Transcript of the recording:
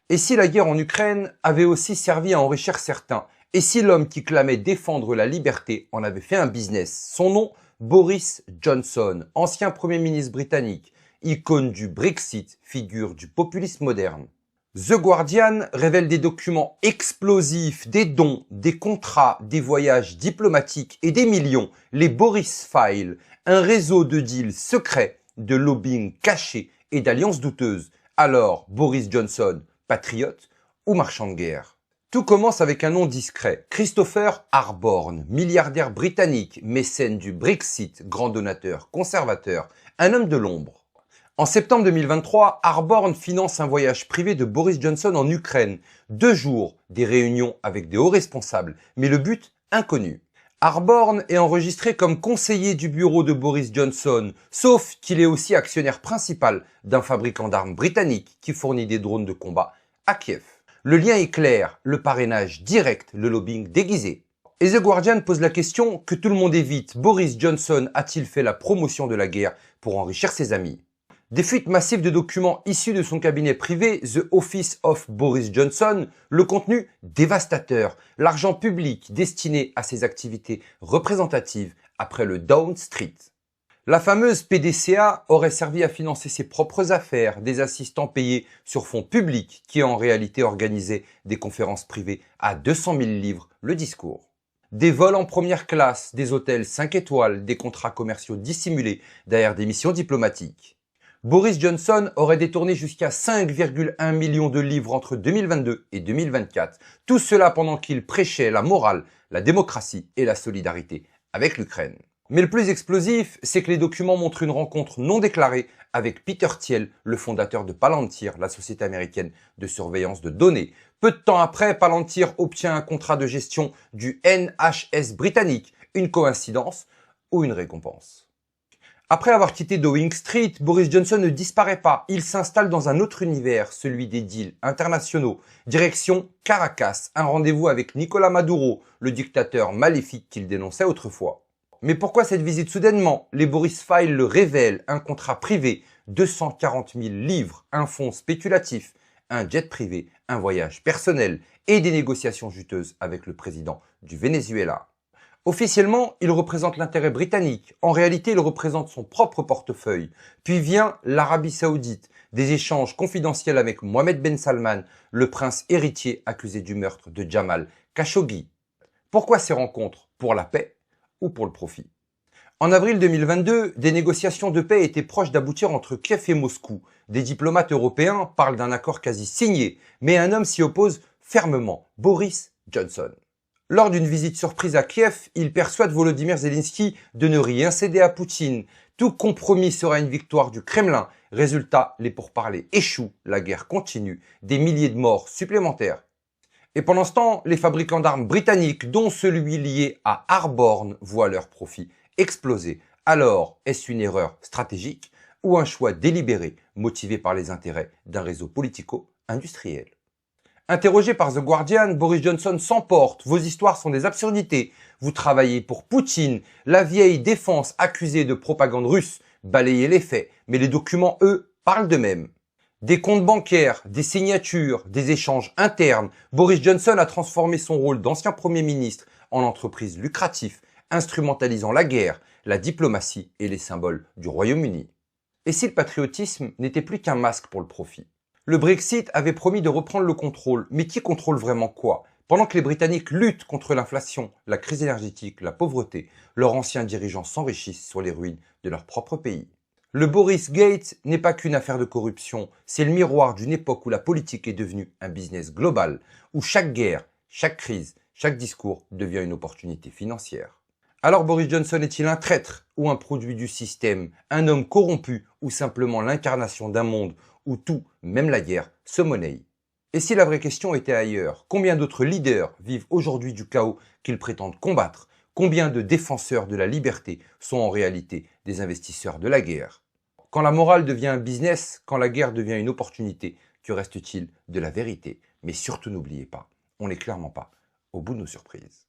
Et si la guerre en Ukraine avait aussi servi à enrichir certains? Et si l'homme qui clamait défendre la liberté en avait fait un business? Son nom, Boris Johnson, ancien Premier ministre britannique, icône du Brexit, figure du populisme moderne. The Guardian révèle des documents explosifs, des dons, des contrats, des voyages diplomatiques et des millions, les Boris Files, un réseau de deals secrets, de lobbying caché et d'alliances douteuses. Alors, Boris Johnson, patriote ou marchand de guerre? Tout commence avec un nom discret, Christopher Harborne, milliardaire britannique, mécène du Brexit, grand donateur, conservateur, un homme de l'ombre. En septembre 2023, Harborne finance un voyage privé de Boris Johnson en Ukraine. 2 jours, des réunions avec des hauts responsables, mais le but inconnu. Harborne est enregistré comme conseiller du bureau de Boris Johnson, sauf qu'il est aussi actionnaire principal d'un fabricant d'armes britannique qui fournit des drones de combat à Kiev. Le lien est clair, le parrainage direct, le lobbying déguisé. Et The Guardian pose la question que tout le monde évite. Boris Johnson a-t-il fait la promotion de la guerre pour enrichir ses amis? Des fuites massives de documents issus de son cabinet privé, The Office of Boris Johnson, le contenu dévastateur, l'argent public destiné à ses activités représentatives après le Downing Street. La fameuse PDCA aurait servi à financer ses propres affaires, des assistants payés sur fonds publics qui en réalité organisaient des conférences privées à 200 000 livres le discours. Des vols en première classe, des hôtels 5 étoiles, des contrats commerciaux dissimulés derrière des missions diplomatiques. Boris Johnson aurait détourné jusqu'à 5,1 millions de livres entre 2022 et 2024. Tout cela pendant qu'il prêchait la morale, la démocratie et la solidarité avec l'Ukraine. Mais le plus explosif, c'est que les documents montrent une rencontre non déclarée avec Peter Thiel, le fondateur de Palantir, la société américaine de surveillance de données. Peu de temps après, Palantir obtient un contrat de gestion du NHS britannique. Une coïncidence ou une récompense? Après avoir quitté Downing Street, Boris Johnson ne disparaît pas. Il s'installe dans un autre univers, celui des deals internationaux. Direction Caracas, un rendez-vous avec Nicolás Maduro, le dictateur maléfique qu'il dénonçait autrefois. Mais pourquoi cette visite soudainement? Les Boris Files le révèlent, un contrat privé, 240 000 livres, un fonds spéculatif, un jet privé, un voyage personnel et des négociations juteuses avec le président du Venezuela. Officiellement, il représente l'intérêt britannique. En réalité, il représente son propre portefeuille. Puis vient l'Arabie Saoudite, des échanges confidentiels avec Mohammed Ben Salman, le prince héritier accusé du meurtre de Jamal Khashoggi. Pourquoi ces rencontres? Pour la paix ou pour le profit? En avril 2022, des négociations de paix étaient proches d'aboutir entre Kiev et Moscou. Des diplomates européens parlent d'un accord quasi signé, mais un homme s'y oppose fermement, Boris Johnson. Lors d'une visite surprise à Kiev, il persuade Volodymyr Zelensky de ne rien céder à Poutine. Tout compromis sera une victoire du Kremlin. Résultat, les pourparlers échouent, la guerre continue, des milliers de morts supplémentaires. Et pendant ce temps, les fabricants d'armes britanniques, dont celui lié à Harborne, voient leurs profits exploser. Alors, est-ce une erreur stratégique ou un choix délibéré motivé par les intérêts d'un réseau politico-industriel? Interrogé par The Guardian, Boris Johnson s'emporte. Vos histoires sont des absurdités. Vous travaillez pour Poutine. La vieille défense accusée de propagande russe. Balayez les faits. Mais les documents, eux, parlent d'eux-mêmes. Des comptes bancaires, des signatures, des échanges internes. Boris Johnson a transformé son rôle d'ancien Premier ministre en entreprise lucrative, instrumentalisant la guerre, la diplomatie et les symboles du Royaume-Uni. Et si le patriotisme n'était plus qu'un masque pour le profit? Le Brexit avait promis de reprendre le contrôle, mais qui contrôle vraiment quoi? Pendant que les Britanniques luttent contre l'inflation, la crise énergétique, la pauvreté, leurs anciens dirigeants s'enrichissent sur les ruines de leur propre pays. Le Boris Gate n'est pas qu'une affaire de corruption, c'est le miroir d'une époque où la politique est devenue un business global, où chaque guerre, chaque crise, chaque discours devient une opportunité financière. Alors Boris Johnson est-il un traître ou un produit du système, un homme corrompu ou simplement l'incarnation d'un monde où tout, même la guerre, se monnaie? Et si la vraie question était ailleurs? Combien d'autres leaders vivent aujourd'hui du chaos qu'ils prétendent combattre? Combien de défenseurs de la liberté sont en réalité des investisseurs de la guerre? Quand la morale devient un business, quand la guerre devient une opportunité, que reste-t-il de la vérité? Mais surtout n'oubliez pas, on n'est clairement pas au bout de nos surprises.